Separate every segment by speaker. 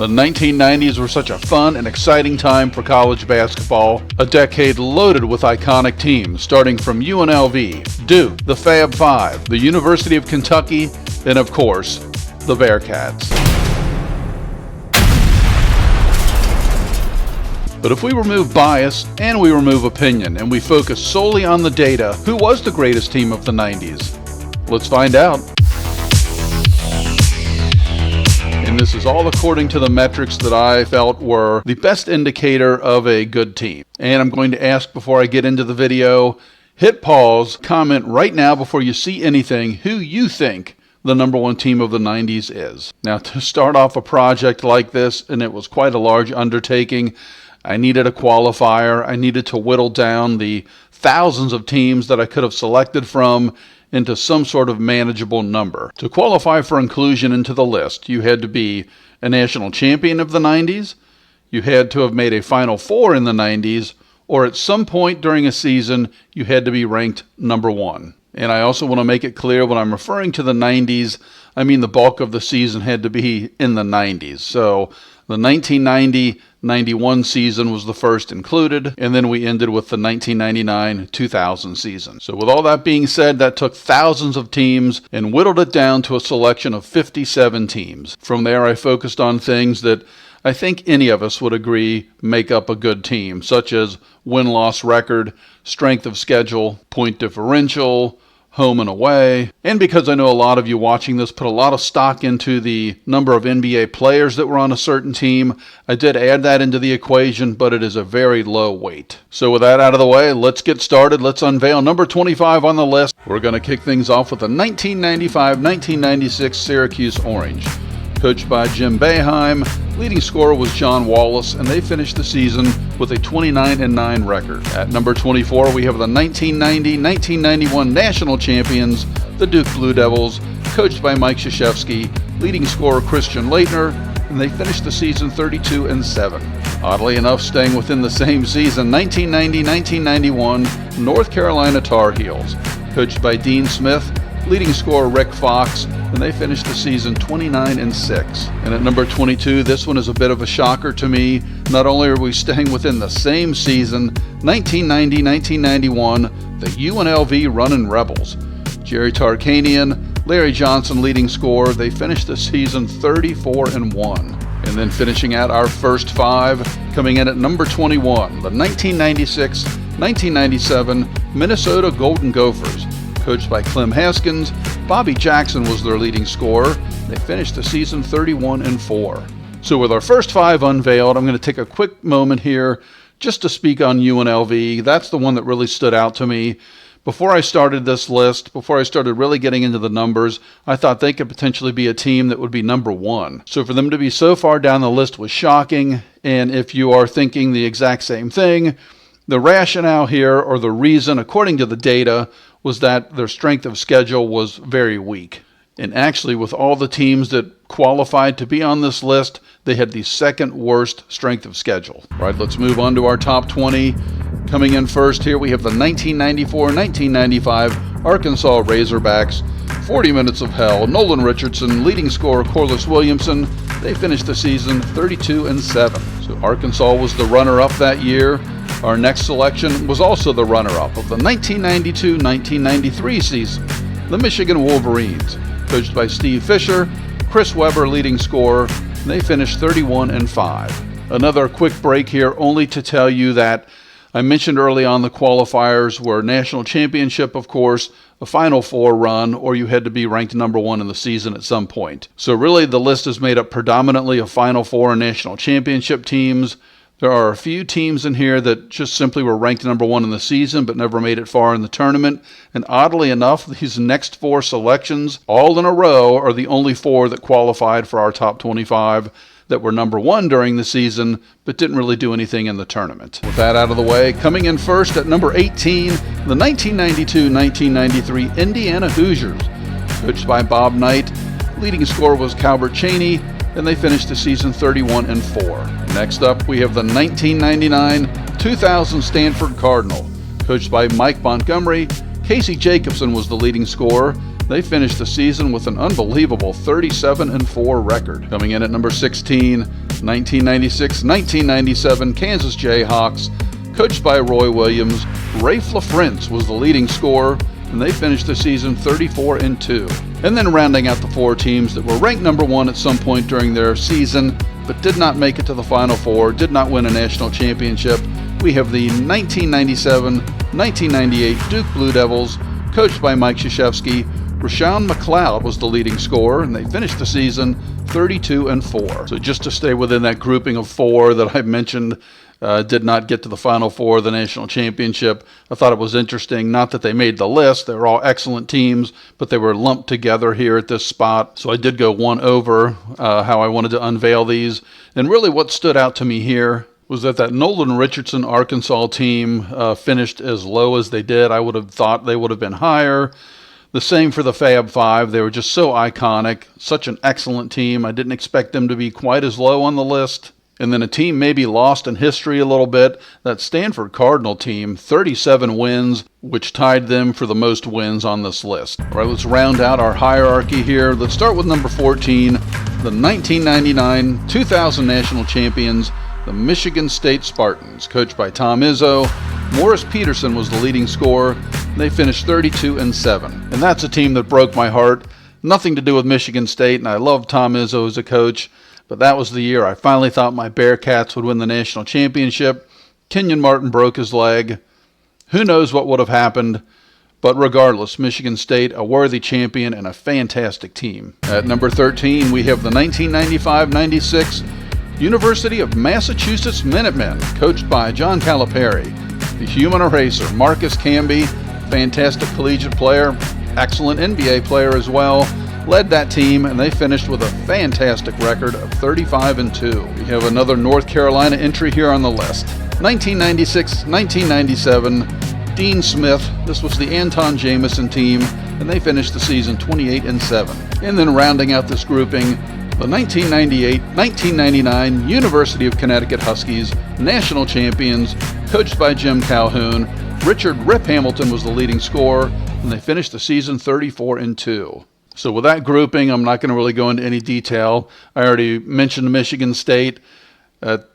Speaker 1: The 1990s were such a fun and exciting time for college basketball, a decade loaded with iconic teams, starting from UNLV, Duke, the Fab Five, the University of Kentucky, and of course, the Bearcats. But if we remove bias and we remove opinion and we focus solely on the data, who was the greatest team of the 90s? Let's find out. And this is all according to the metrics that I felt were the best indicator of a good team. And I'm going to ask before I get into the video, hit pause, comment right now before you see anything, who you think the number one team of the 90s is. Now, to start off a project like this, and it was quite a large undertaking, I needed a qualifier. I needed to whittle down the thousands of teams that I could have selected from into some sort of manageable number. To qualify for inclusion into the list, you had to be a national champion of the 90s, you had to have made a Final Four in the 90s, or at some point during a season, you had to be ranked number one. And I also want to make it clear when I'm referring to the 90s, I mean the bulk of the season had to be in the 90s. So the 1990-91 season was the first included, and then we ended with the 1999-2000 season. So with all that being said, that took thousands of teams and whittled it down to a selection of 57 teams. From there, I focused on things that I think any of us would agree make up a good team, such as win-loss record, strength of schedule, point differential, home and away. And because I know a lot of you watching this put a lot of stock into the number of NBA players that were on a certain team, I did add that into the equation, but it is a very low weight. So with that out of the way, let's get started. Let's unveil number 25 on the list. We're going to kick things off with the 1995-1996 Syracuse Orange. Coached by Jim Boeheim, leading scorer was John Wallace, and they finished the season with a 29-9 record. At number 24, we have the 1990-1991 national champions, the Duke Blue Devils, coached by Mike Krzyzewski, leading scorer Christian Laettner, and they finished the season 32-7. Oddly enough, staying within the same season, 1990-1991 North Carolina Tar Heels, coached by Dean Smith, leading scorer Rick Fox, and they finished the season 29-6. And at number 22, this one is a bit of a shocker to me. Not only are we staying within the same season, 1990-1991, the UNLV Runnin' Rebels. Jerry Tarkanian, Larry Johnson leading scorer, they finished the season 34-1. And then finishing out our first five, coming in at number 21, the 1996-1997 Minnesota Golden Gophers. Coached by Clem Haskins, Bobby Jackson was their leading scorer. They finished the season 31-4. So with our first five unveiled, I'm going to take a quick moment here just to speak on UNLV. That's the one that really stood out to me. Before I started this list, before I started really getting into the numbers, I thought they could potentially be a team that would be number one. So for them to be so far down the list was shocking. And if you are thinking the exact same thing, the rationale here, or the reason, according to the data, was that their strength of schedule was very weak. And actually, with all the teams that qualified to be on this list, they had the second worst strength of schedule. All right, let's move on to our top 20. Coming in first here, we have the 1994-1995 Arkansas Razorbacks. 40 minutes of hell. Nolan Richardson, leading scorer Corliss Williamson. They finished the season 32-7. So Arkansas was the runner-up that year. Our next selection was also the runner-up of the 1992-1993 season, the Michigan Wolverines, coached by Steve Fisher, Chris Webber leading scorer. They finished 31-5. Another quick break here only to tell you that I mentioned early on the qualifiers were national championship, of course, a Final Four run, or you had to be ranked number one in the season at some point. So really the list is made up predominantly of Final Four and national championship teams. There are a few teams in here that just simply were ranked number one in the season but never made it far in the tournament. And oddly enough, these next four selections, all in a row, are the only four that qualified for our top 25 that were number one during the season but didn't really do anything in the tournament. With that out of the way, coming in first at number 18, the 1992-1993 Indiana Hoosiers, coached by Bob Knight. Leading scorer was Calbert Chaney, and they finished the season 31-4. Next up, we have the 1999-2000 Stanford Cardinal, coached by Mike Montgomery. Casey Jacobson was the leading scorer. They finished the season with an unbelievable 37-4 record. Coming in at number 16, 1996-1997 Kansas Jayhawks, coached by Roy Williams. Rafe LaFrentz was the leading scorer, and they finished the season 34-2. And then rounding out the four teams that were ranked number one at some point during their season, but did not make it to the Final Four, did not win a national championship, we have the 1997-1998 Duke Blue Devils, coached by Mike Krzyzewski. Rashawn McLeod was the leading scorer, and they finished the season 32-4. So just to stay within that grouping of four that I mentioned, did not get to the Final Four of the national championship. I thought it was interesting, not that they made the list. They were all excellent teams, but they were lumped together here at this spot. So I did go one over how I wanted to unveil these. And really what stood out to me here was that Nolan Richardson Arkansas team finished as low as they did. I would have thought they would have been higher. The same for the Fab Five. They were just so iconic, such an excellent team. I didn't expect them to be quite as low on the list. And then a team maybe lost in history a little bit, that Stanford Cardinal team, 37 wins, which tied them for the most wins on this list. All right, let's round out our hierarchy here. Let's start with number 14, the 1999-2000 national champions, the Michigan State Spartans, coached by Tom Izzo. Morris Peterson was the leading scorer. They finished 32-7. And that's a team that broke my heart. Nothing to do with Michigan State, and I love Tom Izzo as a coach. But that was the year I finally thought my Bearcats would win the national championship. Kenyon Martin broke his leg. Who knows what would have happened? But regardless, Michigan State, a worthy champion and a fantastic team. At number 13, we have the 1995-96 University of Massachusetts Minutemen, coached by John Calipari. The human eraser, Marcus Camby, fantastic collegiate player, excellent NBA player as well, led that team, and they finished with a fantastic record of 35-2. We have another North Carolina entry here on the list. 1996-1997, Dean Smith. This was the Anton Jamison team, and they finished the season 28-7. And then rounding out this grouping, the 1998-1999 University of Connecticut Huskies, national champions, coached by Jim Calhoun. Richard Rip Hamilton was the leading scorer, and they finished the season 34-2. So with that grouping, I'm not going to really go into any detail. I already mentioned Michigan State.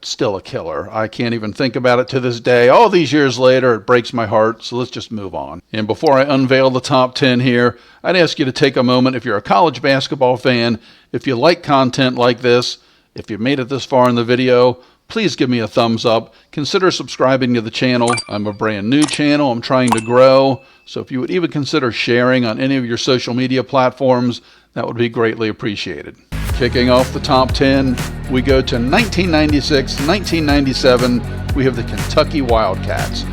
Speaker 1: Still a killer. I can't even think about it to this day. All these years later, it breaks my heart, so let's just move on. And before I unveil the top 10 here, I'd ask you to take a moment, if you're a college basketball fan, if you like content like this, if you made it this far in the video, please give me a thumbs up. Consider subscribing to the channel. I'm a brand new channel. I'm trying to grow. So if you would even consider sharing on any of your social media platforms, that would be greatly appreciated. Kicking off the top 10, we go to 1996-1997. We have the Kentucky Wildcats.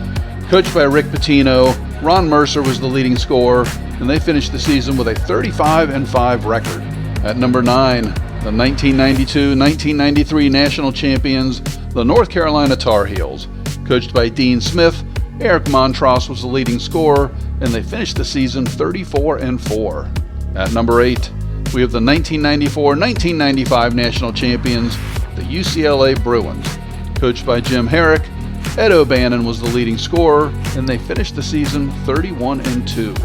Speaker 1: Coached by Rick Pitino, Ron Mercer was the leading scorer, and they finished the season with a 35-5 record. At number 9, the 1992-1993 national champions, the North Carolina Tar Heels. Coached by Dean Smith, Eric Montross was the leading scorer, and they finished the season 34-4. At number 8, we have the 1994-1995 national champions, the UCLA Bruins. Coached by Jim Herrick, Ed O'Bannon was the leading scorer, and they finished the season 31-2.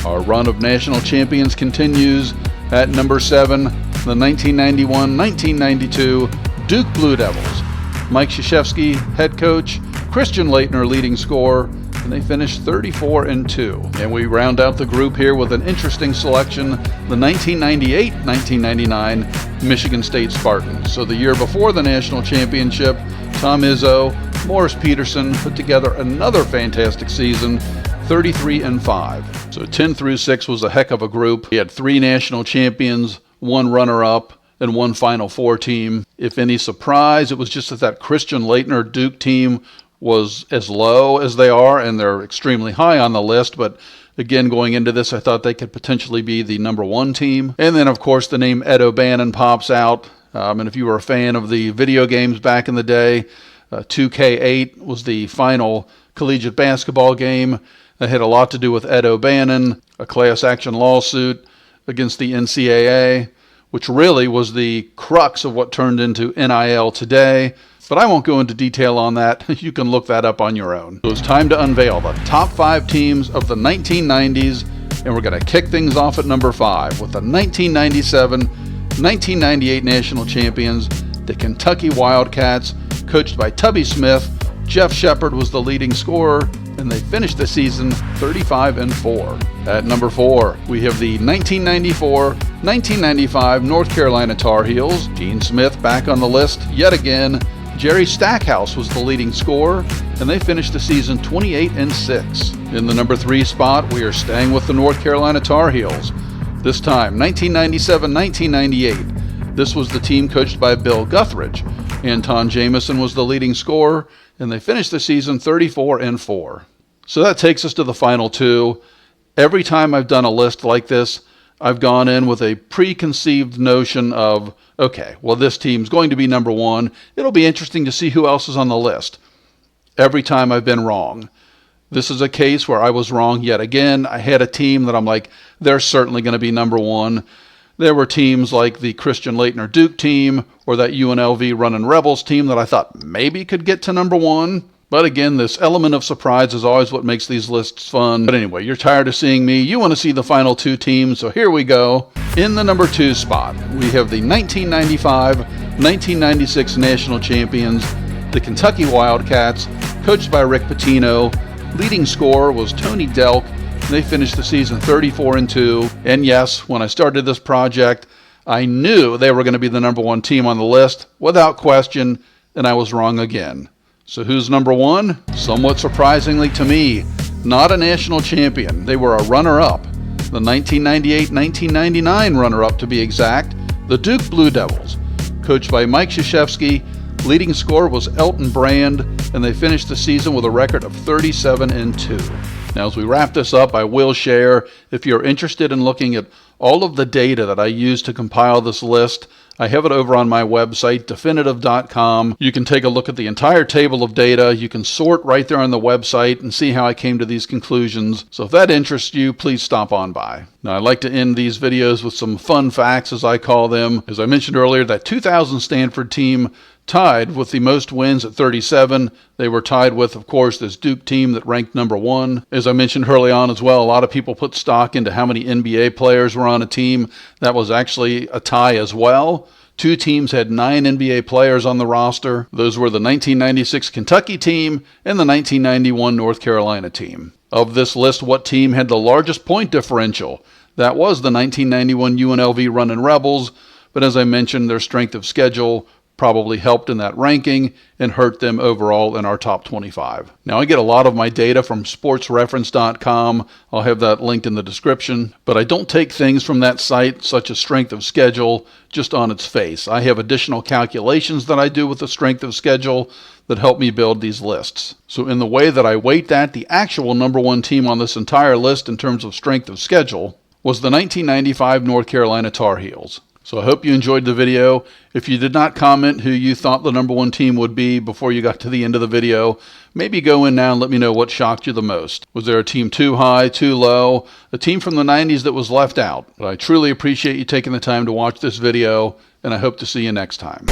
Speaker 1: Our run of national champions continues. At number 7, the 1991-1992 Duke Blue Devils. Mike Krzyzewski, head coach, Christian Laettner, leading scorer, and they finished 34-2. And we round out the group here with an interesting selection, the 1998-1999 Michigan State Spartans. So the year before the national championship, Tom Izzo, Morris Peterson put together another fantastic season, 33-5. So 10 through 6 was a heck of a group. We had 3 national champions, 1 runner-up, and 1 Final Four team. If any surprise, it was just that Christian Laettner Duke team was as low as they are, and they're extremely high on the list. But again, going into this, I thought they could potentially be the number 1 team. And then, of course, the name Ed O'Bannon pops out. And if you were a fan of the video games back in the day, 2K8 was the final collegiate basketball game. That had a lot to do with Ed O'Bannon, a class action lawsuit against the NCAA, which really was the crux of what turned into NIL today. But I won't go into detail on that. You can look that up on your own. So it's time to unveil the top 5 teams of the 1990s, and we're going to kick things off at number 5 with the 1997-1998 national champions, the Kentucky Wildcats, coached by Tubby Smith. Jeff Shepard was the leading scorer, and they finished the season 35-4. At number 4, we have the 1994-1995 North Carolina Tar Heels. Gene Smith back on the list yet again. Jerry Stackhouse was the leading scorer, and they finished the season 28-6. In the number 3 spot, we are staying with the North Carolina Tar Heels. This time, 1997-1998. This was the team coached by Bill Guthridge. Anton Jamison was the leading scorer, and they finished the season 34-4. So that takes us to the final 2. Every time I've done a list like this, I've gone in with a preconceived notion of, okay, well, this team's going to be number 1. It'll be interesting to see who else is on the list. Every time I've been wrong. This is a case where I was wrong yet again. I had a team that I'm like, they're certainly going to be number 1. There were teams like the Christian Laettner Duke team or that UNLV Runnin' Rebels team that I thought maybe could get to number 1. But again, this element of surprise is always what makes these lists fun. But anyway, you're tired of seeing me. You want to see the final 2 teams, so here we go. In the number 2 spot, we have the 1995-1996 national champions, the Kentucky Wildcats, coached by Rick Pitino. Leading scorer was Tony Delk. They finished the season 34-2. And yes, when I started this project, I knew they were going to be the number 1 team on the list, without question, and I was wrong again. So who's number 1? Somewhat surprisingly to me, not a national champion. They were a runner-up. The 1998-1999 runner-up to be exact, the Duke Blue Devils. Coached by Mike Krzyzewski, leading scorer was Elton Brand, and they finished the season with a record of 37-2. Now as we wrap this up, I will share, if you're interested in looking at all of the data that I used to compile this list, I have it over on my website, definitive.com. You can take a look at the entire table of data. You can sort right there on the website and see how I came to these conclusions. So if that interests you, please stop on by. Now, I like to end these videos with some fun facts, as I call them. As I mentioned earlier, that 2000 Stanford team tied with the most wins at 37. They were tied with, of course, this Duke team that ranked number 1. As I mentioned early on as well, a lot of people put stock into how many NBA players were on a team. That was actually a tie as well. 2 teams had 9 NBA players on the roster. Those were the 1996 Kentucky team and the 1991 North Carolina team. Of this list, what team had the largest point differential? That was the 1991 UNLV Runnin' Rebels, but as I mentioned, their strength of schedule probably helped in that ranking and hurt them overall in our top 25. Now, I get a lot of my data from sportsreference.com. I'll have that linked in the description, but I don't take things from that site, such as strength of schedule, just on its face. I have additional calculations that I do with the strength of schedule that help me build these lists. So in the way that I weight that, the actual number 1 team on this entire list in terms of strength of schedule was the 1995 North Carolina Tar Heels. So I hope you enjoyed the video. If you did not comment who you thought the number 1 team would be before you got to the end of the video, maybe go in now and let me know what shocked you the most. Was there a team too high, too low, a team from the 90s that was left out? But I truly appreciate you taking the time to watch this video, and I hope to see you next time.